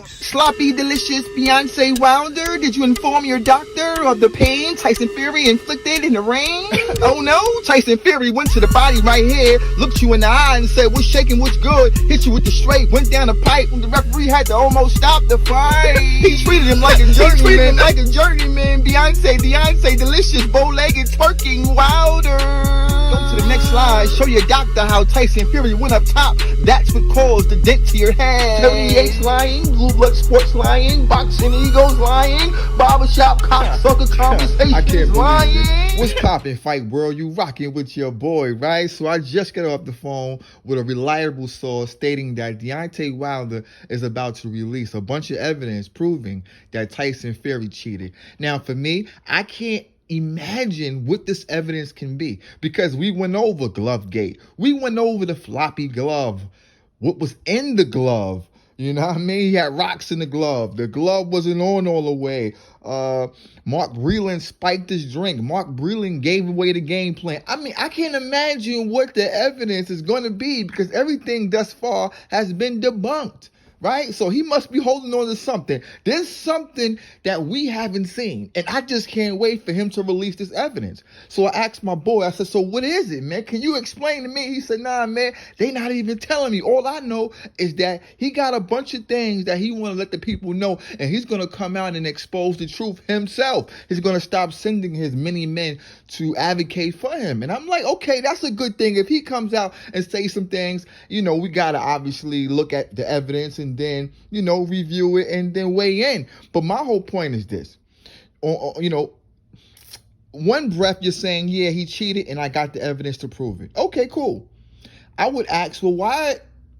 Sloppy, delicious Beyonce Wilder, did you inform your doctor of the pain Tyson Fury inflicted in the ring? Oh no, Tyson Fury went to the body right here, looked you in the eye and said, what's shaking, what's good? Hit you with the straight, went down the pipe, and the referee had to almost stop the fight. He treated him like a journeyman. Beyonce, delicious, bow-legged, twerking Wilder. Go to the next slide. Show your doctor how Tyson Fury went up top. That's what caused the dent to your head. Terry H lying, Blue Blood Sports lying, Boxing Egos lying, Barbershop Cocksucker Conversations lying. What's poppin', Fight World? You rockin' with your boy, right? So I just got off the phone with a reliable source stating that Deontay Wilder is about to release a bunch of evidence proving that Tyson Fury cheated. Now, for me, I can't imagine what this evidence can be because we went over Glovegate. We went over the floppy glove, what was in the glove. You know what I mean? He had rocks in the glove. The glove wasn't on all the way. Mark Breland spiked his drink. Mark Breland gave away the game plan. I mean, I can't imagine what the evidence is going to be because everything thus far has been debunked. Right? So he must be holding on to something. There's something that we haven't seen. And I just can't wait for him to release this evidence. So I asked my boy, I said, so what is it, man? Can you explain to me? He said, nah, man, they not even telling me. All I know is that he got a bunch of things that he want to let the people know. And he's going to come out and expose the truth himself. He's going to stop sending his many men to advocate for him. And I'm like, okay, that's a good thing. If he comes out and say some things, you know, we got to obviously look at the evidence and then, you know, review it and then weigh in. But my whole point is this. You know, one breath you're saying, yeah, he cheated and I got the evidence to prove it. Okay, cool. I would ask, well, why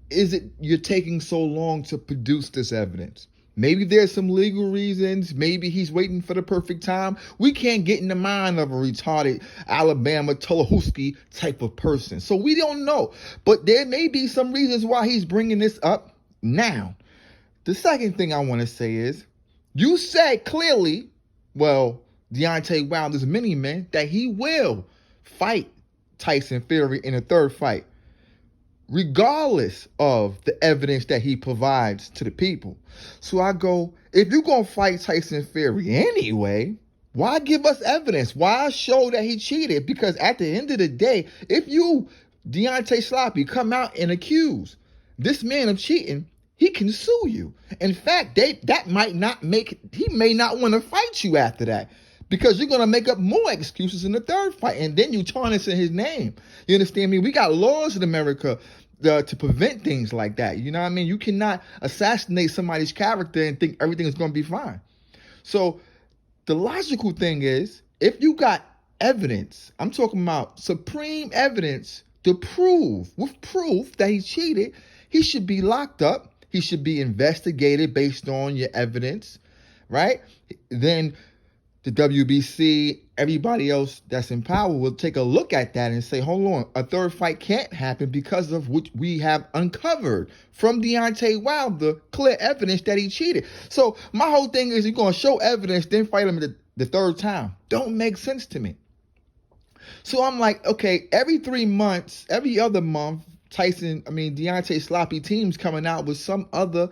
is it you're taking so long to produce this evidence? Maybe there's some legal reasons. Maybe he's waiting for the perfect time. We can't get in the mind of a retarded Alabama Tallahassee type of person. So we don't know. But there may be some reasons why he's bringing this up now. The second thing I want to say is, you said clearly, well, Deontay Wilder's mini-man, that he will fight Tyson Fury in a third fight, regardless of the evidence that he provides to the people. So I go, if you're going to fight Tyson Fury anyway, why give us evidence? Why show that he cheated? Because at the end of the day, if you, Deontay Sloppy, come out and accuse this man of cheating, he can sue you. In fact, that might not make, he may not want to fight you after that because you're going to make up more excuses in the third fight and then you tarnishing his name. You understand me? We got laws in America to prevent things like that. You know what I mean? You cannot assassinate somebody's character and think everything is going to be fine. So the logical thing is, if you got evidence, I'm talking about supreme evidence to prove, with proof that he cheated, he should be locked up. He should be investigated based on your evidence, right? Then the WBC, everybody else that's in power will take a look at that and say, hold on, a third fight can't happen because of what we have uncovered from Deontay Wilder, clear evidence that he cheated. So my whole thing is, you're going to show evidence, then fight him the third time. Don't make sense to me. So I'm like, okay, every 3 months, every other month, Deontay Sloppy team's coming out with some other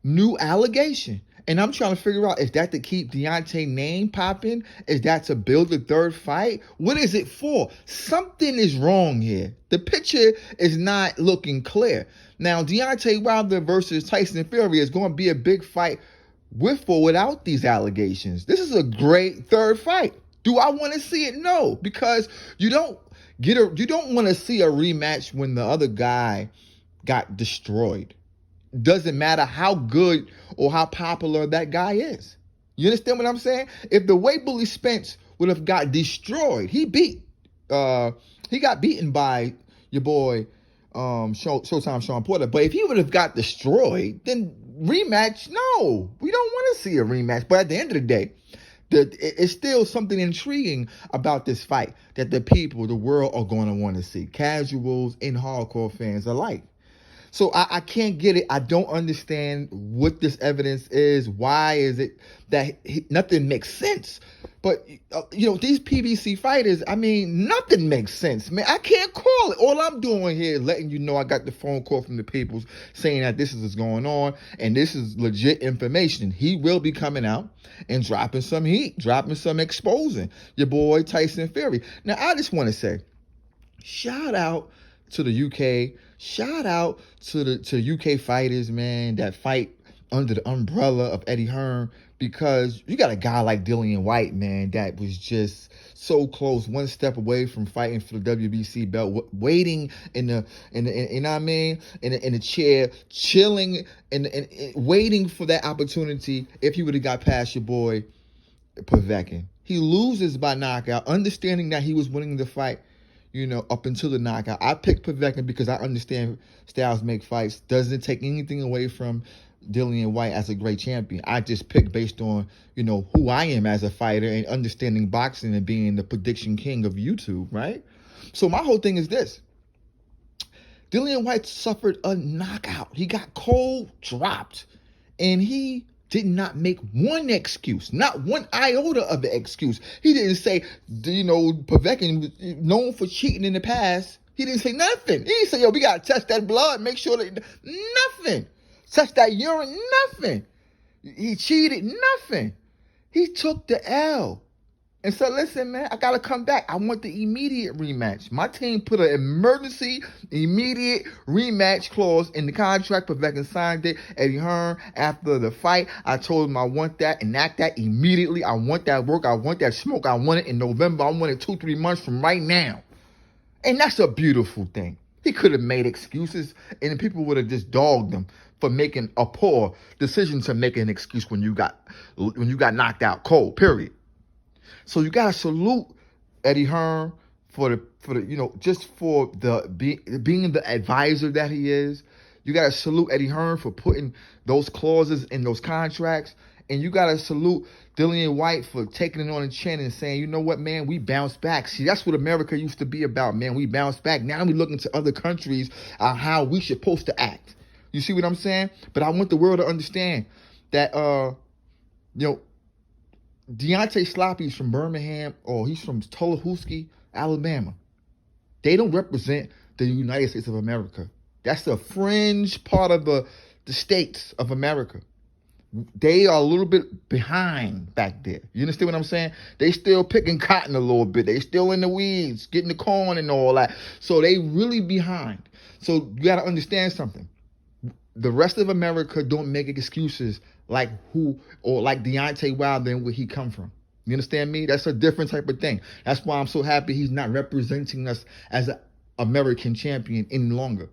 new allegation. And I'm trying to figure out, is that to keep Deontay name popping? Is that to build a third fight? What is it for? Something is wrong here. The picture is not looking clear. Now, Deontay Wilder versus Tyson Fury is going to be a big fight with or without these allegations. This is a great third fight. Do I want to see it? No, because you don't want to see a rematch when the other guy got destroyed. Doesn't matter how good or how popular that guy is. You understand what I'm saying? If the way Bully Spence would have got destroyed, he got beaten by your boy Showtime Sean Porter. But if he would have got destroyed, then rematch, no. We don't want to see a rematch. But at the end of the day, it's still something intriguing about this fight that the people, the world, are going to want to see. Casuals and hardcore fans alike. So I can't get it. I don't understand what this evidence is. Why is it that nothing makes sense? But these PBC fighters, I mean, nothing makes sense, man. I can't call it. All I'm doing here is letting you know I got the phone call from the people saying that this is what's going on, and this is legit information. He will be coming out and dropping some heat, dropping some exposing your boy Tyson Fury. Now, I just want to say, shout out to the UK. Shout out to UK fighters, man, that fight under the umbrella of Eddie Hearn, because you got a guy like Dillian Whyte, man, that was just so close, one step away from fighting for the WBC belt, waiting in the you know what I mean, in the chair, chilling and waiting for that opportunity if he would have got past your boy Povetkin. He loses by knockout, understanding that he was winning the fight, up until the knockout. I picked Povetkin because I understand styles make fights. Doesn't take anything away from Dillian Whyte as a great champion. I just picked based on, who I am as a fighter and understanding boxing and being the prediction king of YouTube, right? So my whole thing is this. Dillian Whyte suffered a knockout. He got cold dropped, and he did not make one excuse, not one iota of the excuse. He didn't say, Povetkin known for cheating in the past. He didn't say nothing. He didn't say, yo, we got to test that blood, make sure that, nothing. Test that urine, nothing. He cheated, nothing. He took the L. And so, listen, man, I got to come back. I want the immediate rematch. My team put an emergency, immediate rematch clause in the contract. Povetkin signed it. Eddie Hearn, after the fight, I told him I want that, enact that immediately. I want that work. I want that smoke. I want it in November. I want it 2-3 months from right now. And that's a beautiful thing. He could have made excuses, and people would have just dogged him for making a poor decision to make an excuse when you got knocked out cold, period. So you gotta salute Eddie Hearn for the just for being the advisor that he is. You gotta salute Eddie Hearn for putting those clauses in those contracts, and you gotta salute Dillian Whyte for taking it on the chin and saying, you know what, man, we bounce back. See, that's what America used to be about, man. We bounce back. Now we looking to other countries on how we supposed to act. You see what I'm saying? But I want the world to understand that Deontay Sloppy's from Birmingham, or he's from Tallahassee, Alabama. They don't represent the United States of America. That's a fringe part of the states of America. They are a little bit behind back there. You understand what I'm saying? They still picking cotton a little bit. They still in the weeds, getting the corn and all that. So they really behind. So you got to understand something. The rest of America don't make excuses like Deontay Wilder and where he come from. You understand me? That's a different type of thing. That's why I'm so happy he's not representing us as an American champion any longer.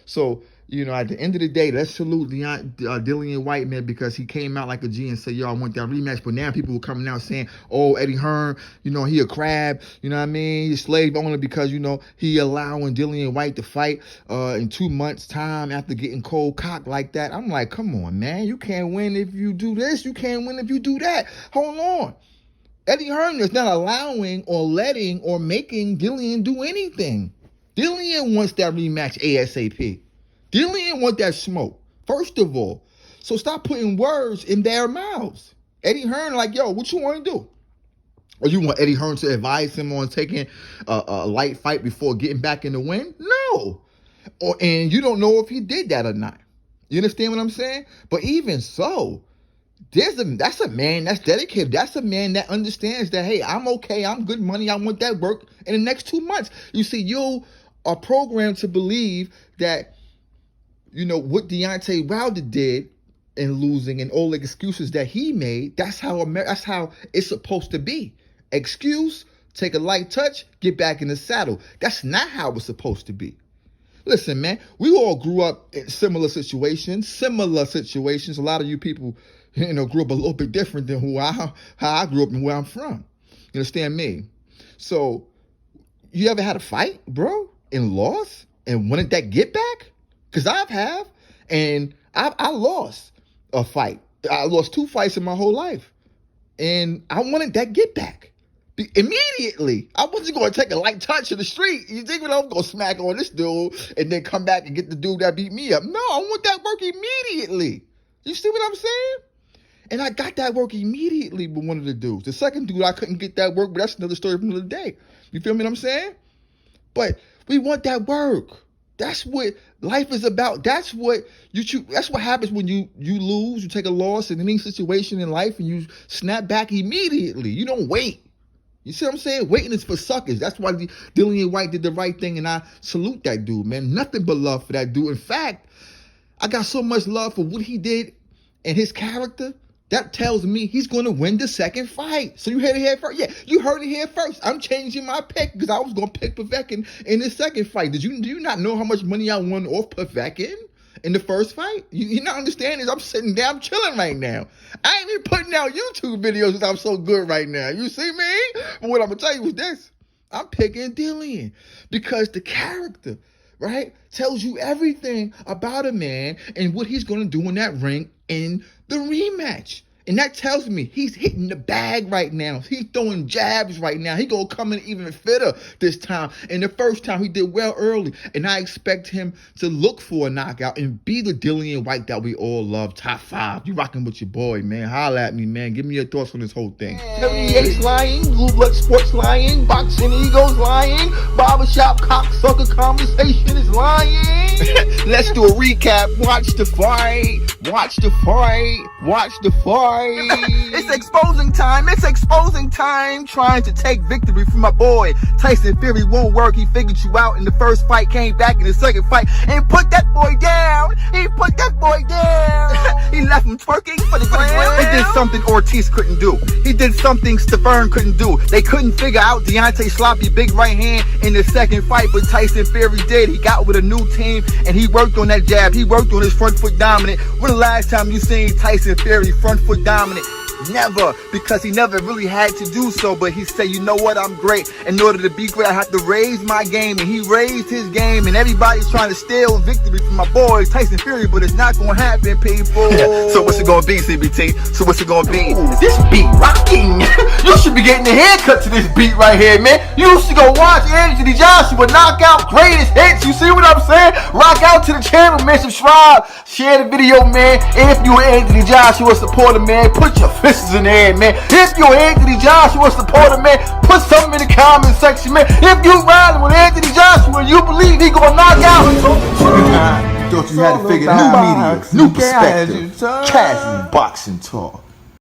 So, at the end of the day, let's salute Dillian Whyte, man, because he came out like a G and said, yo, I want that rematch. But now people are coming out saying, oh, Eddie Hearn, he a crab. You know what I mean? He's slave owner because, he allowing Dillian Whyte to fight in 2 months' time after getting cold cocked like that. I'm like, come on, man. You can't win if you do this. You can't win if you do that. Hold on. Eddie Hearn is not allowing or letting or making Dillian do anything. Dillian wants that rematch ASAP. Dillian want that smoke, first of all. So stop putting words in their mouths. Eddie Hearn like, yo, what you want to do? Or you want Eddie Hearn to advise him on taking a light fight before getting back in the win? No. And you don't know if he did that or not. You understand what I'm saying? But even so, that's a man that's dedicated. That's a man that understands that, hey, I'm okay. I'm good money. I want that work in the next 2 months. You see, you are programmed to believe that, what Deontay Wilder did in losing and all the excuses that he made, that's how it's supposed to be. Excuse, take a light touch, get back in the saddle. That's not how it's supposed to be. Listen, man, we all grew up in similar situations. A lot of you people, grew up a little bit different than how I grew up and where I'm from. You understand me? So, you ever had a fight, bro, and lost and wanted that get back? Because I have, and I lost a fight. I lost 2 fights in my whole life, and I wanted that get back. Immediately. I wasn't going to take a light touch in the street. You think I'm going to smack on this dude and then come back and get the dude that beat me up? No, I want that work immediately. You see what I'm saying? And I got that work immediately with one of the dudes. The second dude, I couldn't get that work, but that's another story for another day. You feel me what I'm saying? But we want that work. That's what life is about. That's what you choose. That's what happens when you lose. You take a loss in any situation in life and you snap back immediately. You don't wait. You see what I'm saying? Waiting is for suckers. That's why Dillian Whyte did the right thing, and I salute that dude, man. Nothing but love for that dude. In fact, I got so much love for what he did and his character. That tells me he's going to win the second fight. So you heard it here first. Yeah, you heard it here first. I'm changing my pick because I was going to pick Povetkin in the second fight. Do you not know how much money I won off Povetkin in the first fight? You not understanding? I'm sitting down, I'm chilling right now. I ain't even putting out YouTube videos because I'm so good right now. You see me? But what I'm going to tell you is this. I'm picking Dillian because the character, right, tells you everything about a man and what he's going to do in that ring in the rematch. And that tells me he's hitting the bag right now. He's throwing jabs right now. He gonna come in even fitter this time. And the first time he did well early. And I expect him to look for a knockout and be the Dillian Whyte that we all love. Top 5. You rocking with your boy, man. Holla at me, man. Give me your thoughts on this whole thing. WEA's lying, Blue Blood Sports lying, Boxing Egos lying, Barbershop Cocksucker Conversation is lying. Let's do a recap. Watch the fight. Watch the fight. Watch the fight. It's exposing time. It's exposing time. Trying to take victory from my boy. Tyson Fury won't work. He figured you out in the first fight, came back in the second fight, and put that boy down. He put that boy down. He left him twerking for the gram. He did something Ortiz couldn't do. He did something Stefan couldn't do. They couldn't figure out Deontay sloppy big right hand in the second fight, but Tyson Fury did. He got with a new team, and he worked on that jab. He worked on his front foot dominant. When the last time you seen Tyson Fury front foot dominant? Never, because he never really had to do so, but he said, you know what, I'm great. In order to be great, I have to raise my game, and he raised his game, and everybody's trying to steal victory from my boy, Tyson Fury, but it's not going to happen, people. So what's it going to be, CBT? So what's it going to be? This beat rocking. You should be getting a haircut to this beat right here, man. You used to go watch Anthony Joshua knock out greatest hits. You see what I'm saying? Rock out to the channel, man. Subscribe. Share the video, man. If you're an Anthony Joshua supporter, man, put your fists in the air, man. If you're Anthony Joshua supporter, man, put something in the comment section, man. If you riding with Anthony Joshua and you believe he gonna knock out, Thought you had to figure out new media, new perspective, casual boxing talk.